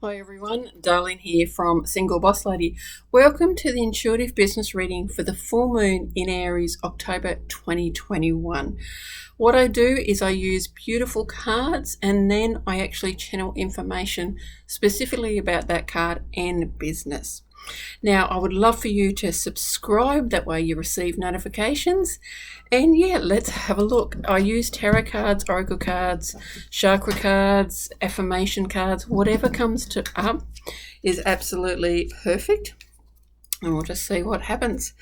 Hi everyone, Darlene here from Single Boss Lady. Welcome to the intuitive business reading for the full moon in Aries, October 2021. What I do is I use beautiful cards and then I actually channel information specifically about that card and business. Now, I would love for you to subscribe, that way you receive notifications. And yeah, let's have a look. I use tarot cards, oracle cards, chakra cards, affirmation cards, whatever comes up is absolutely perfect. And we'll just see what happens.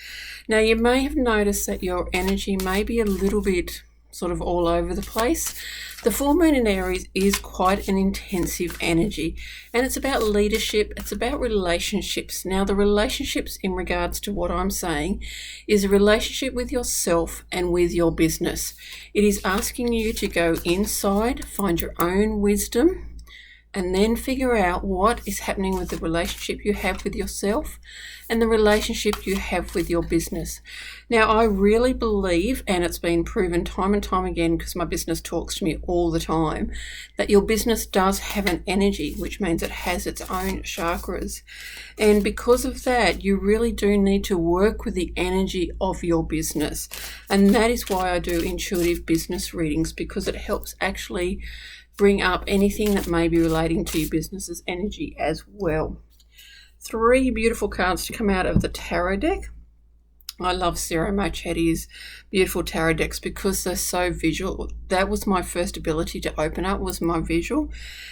Now, you may have noticed that your energy may be a little bit sort of all over the place. The full moon in Aries is quite an intensive energy, and it's about leadership, it's about relationships. Now, the relationships in regards to what I'm saying is a relationship with yourself and with your business. It is asking you to go inside, find your own wisdom, and then figure out what is happening with the relationship you have with yourself and the relationship you have with your business. Now, I really believe, and it's been proven time and time again because my business talks to me all the time, that your business does have an energy, which means it has its own chakras. And because of that, you really do need to work with the energy of your business. And that is why I do intuitive business readings, because it helps actually bring up anything that may be relating to your business's energy as well. 3 beautiful cards to come out of the tarot deck. I love Sarah Marchetti's beautiful tarot decks because they're so visual. That was my first ability to open up, was my visual.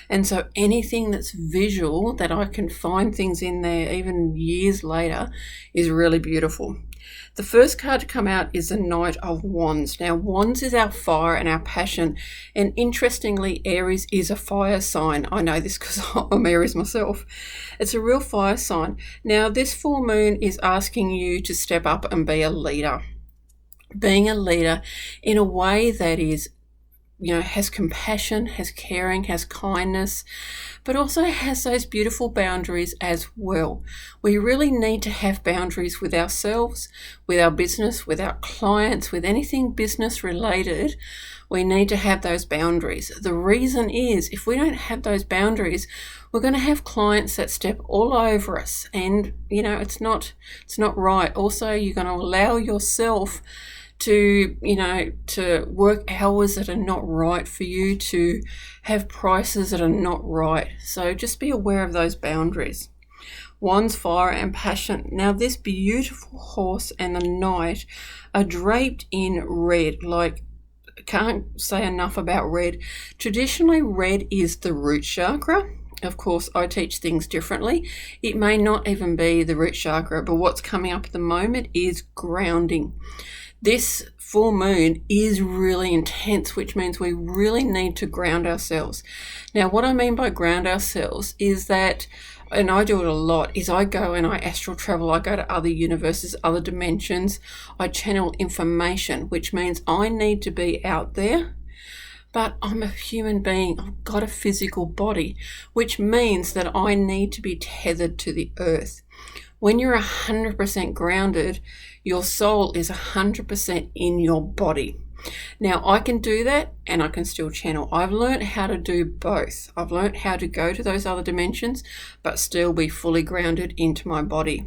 And so anything that's visual, that I can find things in there even years later, is really beautiful. The first card to come out is the Knight of Wands. Now, Wands is our fire and our passion. And interestingly, Aries is a fire sign. I know this because I'm Aries myself. It's a real fire sign. Now, this full moon is asking you to step up and be a leader. Being a leader in a way that is, has compassion, has caring, has kindness, but also has those beautiful boundaries as well. We really need to have boundaries with ourselves, with our business, with our clients, with anything business related. We need to have those boundaries. The reason is, if we don't have those boundaries, we're going to have clients that step all over us, and it's not right. Also, you're going to allow yourself to work hours that are not right for you, to have prices that are not right. So just be aware of those boundaries. Wands, fire and passion. Now, this beautiful horse and the knight are draped in red. Can't say enough about red. Traditionally, red is the root chakra. Of course, I teach things differently. It may not even be the root chakra, but what's coming up at the moment is grounding. This full moon is really intense, which means we really need to ground ourselves. Now, what I mean by ground ourselves is that, and I do it a lot, is I go and I astral travel. I go to other universes, other dimensions. I channel information, which means I need to be out there. But I'm a human being. I've got a physical body, which means that I need to be tethered to the earth. When you're 100% grounded, your soul is 100% in your body. Now, I can do that and I can still channel. I've learned how to do both. I've learned how to go to those other dimensions, but still be fully grounded into my body.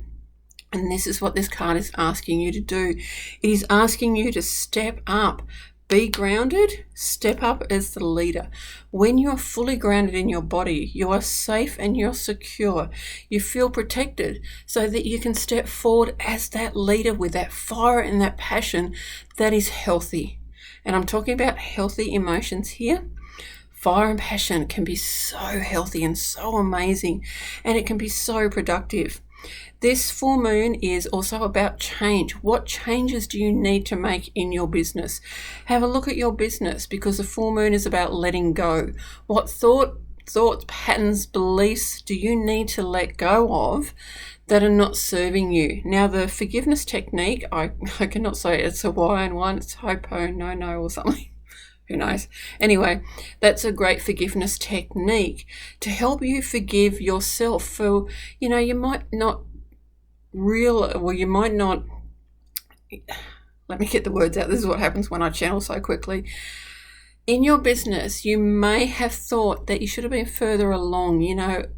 And this is what this card is asking you to do. It is asking you to step up. Be grounded, step up as the leader. When you're fully grounded in your body, you are safe and you're secure. You feel protected so that you can step forward as that leader with that fire and that passion that is healthy. And I'm talking about healthy emotions here. Fire and passion can be so healthy and so amazing, and it can be so productive. This full moon is also about change. What changes do you need to make in your business? Have a look at your business, because the full moon is about letting go. What thoughts, patterns, beliefs do you need to let go of that are not serving you? Now, the forgiveness technique, I cannot say it's Hawaiian one, it's Ho'oponopono or something. Who knows? Anyway, that's a great forgiveness technique to help you forgive yourself for, you might not let me get the words out. This is what happens when I channel so quickly. In your business, you may have thought that you should have been further along,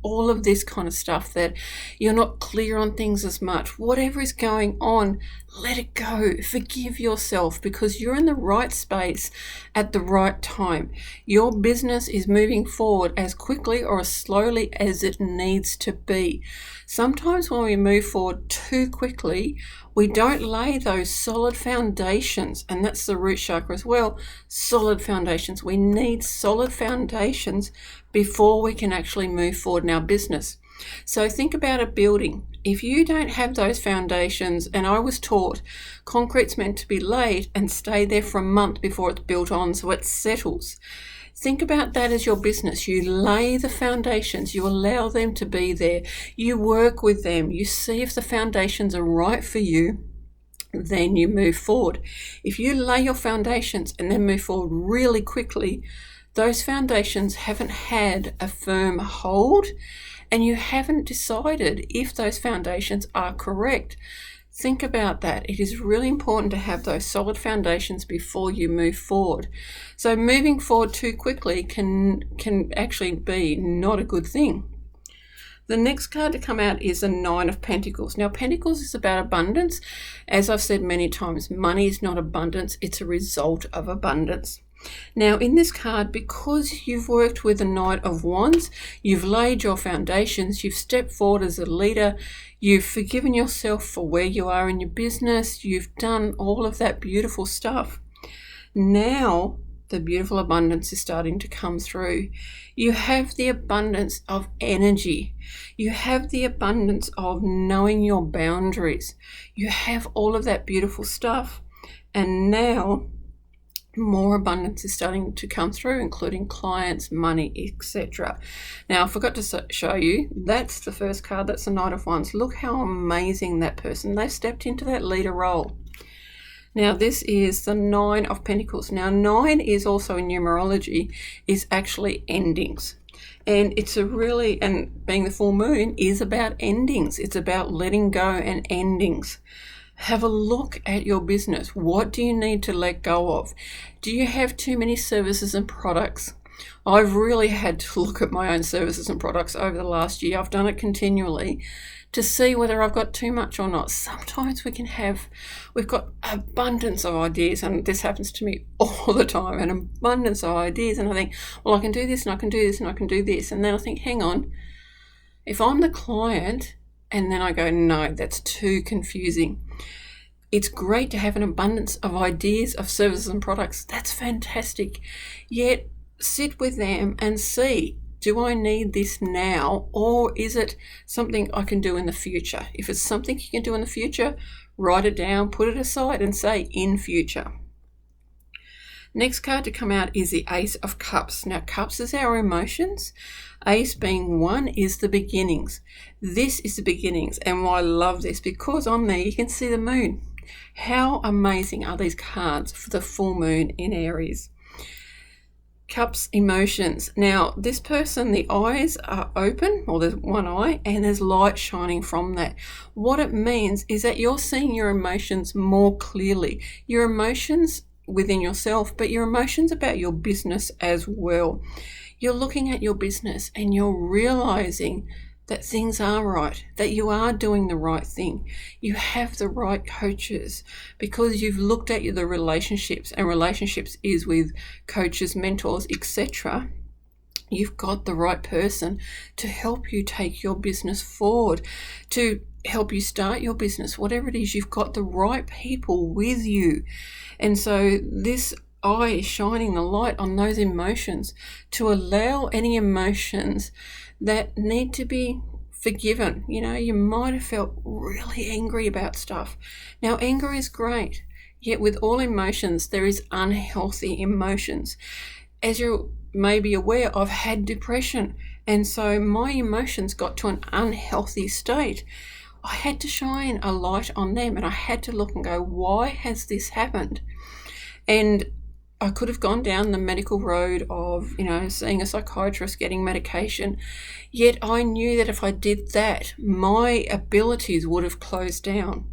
all of this kind of stuff, that you're not clear on things as much. Whatever is going on, let it go. Forgive yourself, because you're in the right space at the right time. Your business is moving forward as quickly or as slowly as it needs to be. Sometimes when we move forward too quickly, we don't lay those solid foundations, and that's the root chakra as well, solid foundations. We need solid foundations before we can actually move forward in our business. So think about a building. If you don't have those foundations, and I was taught concrete's meant to be laid and stay there for a month before it's built on so it settles. Think about that as your business. You lay the foundations, you allow them to be there, you work with them, you see if the foundations are right for you, then you move forward. If you lay your foundations and then move forward really quickly, those foundations haven't had a firm hold, and you haven't decided if those foundations are correct. Think about that. It is really important to have those solid foundations before you move forward. So moving forward too quickly can actually be not a good thing. The next card to come out is the Nine of Pentacles. Now, Pentacles is about abundance. As I've said many times, money is not abundance. It's a result of abundance. Now, in this card, because you've worked with the Knight of Wands, you've laid your foundations, you've stepped forward as a leader, you've forgiven yourself for where you are in your business, you've done all of that beautiful stuff. Now, the beautiful abundance is starting to come through. You have the abundance of energy. You have the abundance of knowing your boundaries. You have all of that beautiful stuff. And now, more abundance is starting to come through, including clients, money, etc. Now, I forgot to show you, that's the first card, that's the Knight of Wands. Look how amazing that person, they've stepped into that leader role. Now, this is the Nine of Pentacles. Now, 9 is also in numerology, is actually endings. And it's and being the full moon is about endings. It's about letting go and endings. Have a look at your business. What do you need to let go of? Do you have too many services and products? I've really had to look at my own services and products over the last year. I've done it continually to see whether I've got too much or not. Sometimes we've got abundance of ideas, and this happens to me all the time, an abundance of ideas, and I think, well, I can do this and I can do this and I can do this. And then I think, hang on, if I'm the client, and then I go, no, that's too confusing. It's great to have an abundance of ideas of services and products. That's fantastic. Yet sit with them and see, do I need this now, or is it something I can do in the future? If it's something you can do in the future, write it down, put it aside and say in future. Next card to come out is the Ace of Cups. Now, Cups is our emotions. Ace being 1 is the beginnings. This is the beginnings, and I love this because on there you can see the moon. How amazing are these cards for the full moon in Aries? Cups, emotions. Now, this person, the eyes are open, or there's one eye, and there's light shining from that. What it means is that you're seeing your emotions more clearly. Your emotions within yourself, but your emotions about your business as well. You're looking at your business and you're realizing that things are right, that you are doing the right thing. You have the right coaches because you've looked at the relationships, and relationships is with coaches, mentors, etc. You've got the right person to help you take your business forward, to help you start your business, whatever it is. You've got the right people with you. And so this eye is shining the light on those emotions to allow any emotions that need to be forgiven. You might have felt really angry about stuff. Now, anger is great, yet with all emotions, there is unhealthy emotions. As you may be aware, I've had depression, and so my emotions got to an unhealthy state. I had to shine a light on them, and I had to look and go, why has this happened? And I could have gone down the medical road of, seeing a psychiatrist, getting medication. Yet I knew that if I did that, my abilities would have closed down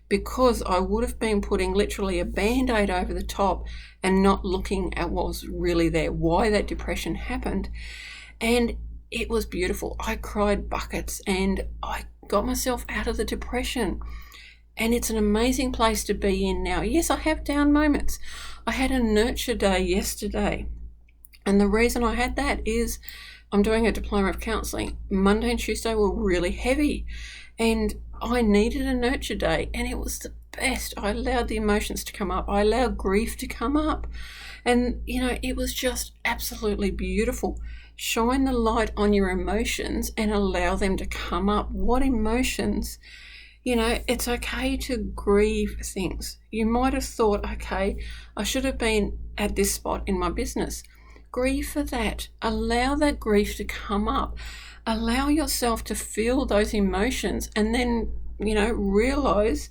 because I would have been putting literally a band-aid over the top and not looking at what was really there, why that depression happened. And it was beautiful. I cried buckets and I got myself out of the depression. And it's an amazing place to be in now. Yes, I have down moments. I had a nurture day yesterday. And the reason I had that is I'm doing a diploma of counselling. Monday and Tuesday were really heavy. And I needed a nurture day. And it was the best. I allowed the emotions to come up. I allowed grief to come up. And, it was just absolutely beautiful. Shine the light on your emotions and allow them to come up. What emotions? It's okay to grieve things. You might have thought, okay, I should have been at this spot in my business. Grieve for that. Allow that grief to come up. Allow yourself to feel those emotions and then, realize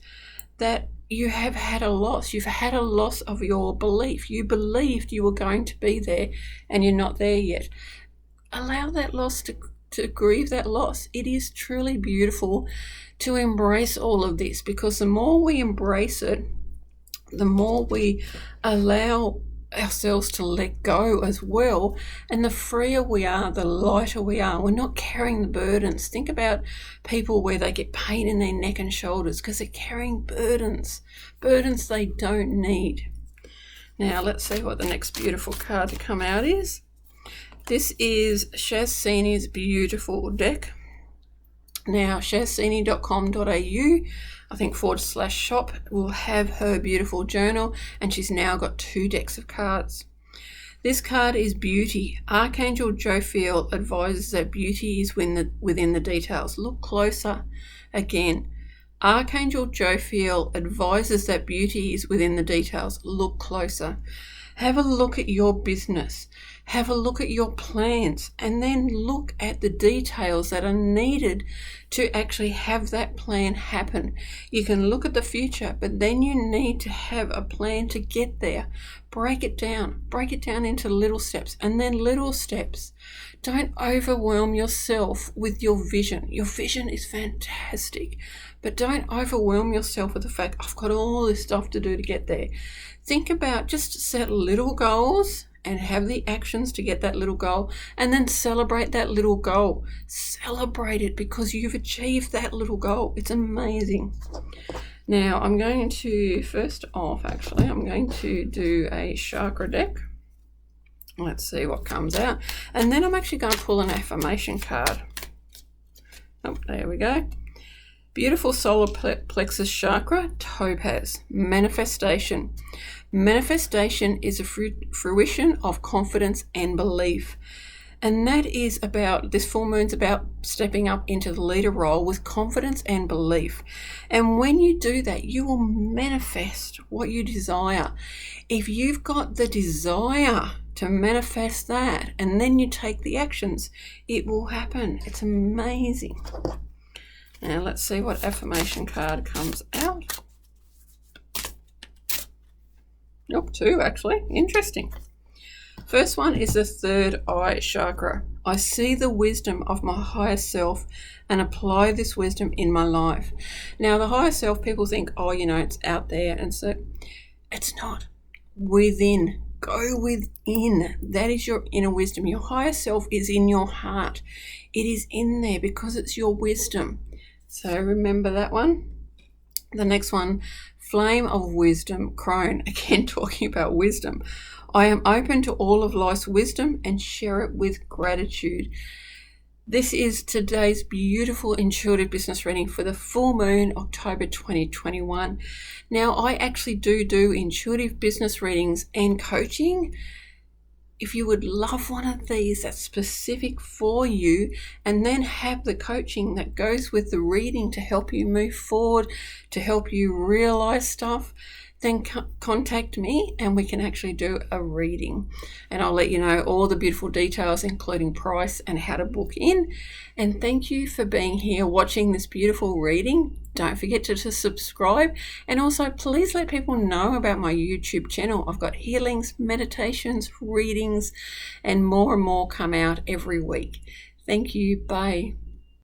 that you have had a loss. You've had a loss of your belief. You believed you were going to be there and you're not there yet. Allow that loss to grieve that loss. It is truly beautiful to embrace all of this, because the more we embrace it, the more we allow ourselves to let go as well, and the freer we are, the lighter we are. We're not carrying the burdens. Think about people where they get pain in their neck and shoulders because they're carrying burdens they don't need. Now let's see what the next beautiful card to come out is. This is Shazcini's beautiful deck. Now, shazcini.com.au, I think /shop, will have her beautiful journal, and she's now got 2 decks of cards. This card is beauty. Archangel Jophiel advises that beauty is within the details. Look closer. Again, Archangel Jophiel advises that beauty is within the details. Look closer. Have a look at your business. Have a look at your plans, and then look at the details that are needed to actually have that plan happen. You can look at the future, but then you need to have a plan to get there. Break it down into little steps, and then little steps. Don't overwhelm yourself with your vision. Your vision is fantastic, but don't overwhelm yourself with the fact, I've got all this stuff to do to get there. Think about, just set little goals and have the actions to get that little goal, and then celebrate that little goal. Celebrate it because you've achieved that little goal. It's amazing. Now, I'm going to do a chakra deck. Let's see what comes out. And then I'm actually going to pull an affirmation card. Oh, there we go. Beautiful solar plexus chakra, topaz, manifestation. Manifestation is a fruition of confidence and belief. And that is about, this full moon's about stepping up into the leader role with confidence and belief. And when you do that, you will manifest what you desire. If you've got the desire to manifest that, and then you take the actions, it will happen. It's amazing. Now let's see what affirmation card comes out. Nope, 2 actually. Interesting. First one is the 3rd eye chakra. I see the wisdom of my higher self and apply this wisdom in my life. Now the higher self, people think, it's out there, and so it's not. Within. Go within. That is your inner wisdom. Your higher self is in your heart. It is in there because it's your wisdom. So remember that one. The next one, flame of wisdom, crone. Again, talking about wisdom. I am open to all of life's wisdom and share it with gratitude. This is today's beautiful intuitive business reading for the full moon, October 2021. Now, I actually do intuitive business readings and coaching. If you would love one of these that's specific for you, and then have the coaching that goes with the reading to help you move forward, to help you realize stuff, then contact me and we can actually do a reading. And I'll let you know all the beautiful details, including price and how to book in. And thank you for being here watching this beautiful reading. Don't forget to subscribe, and also please let people know about my YouTube channel. I've got healings, meditations, readings, and more come out every week. Thank you. Bye.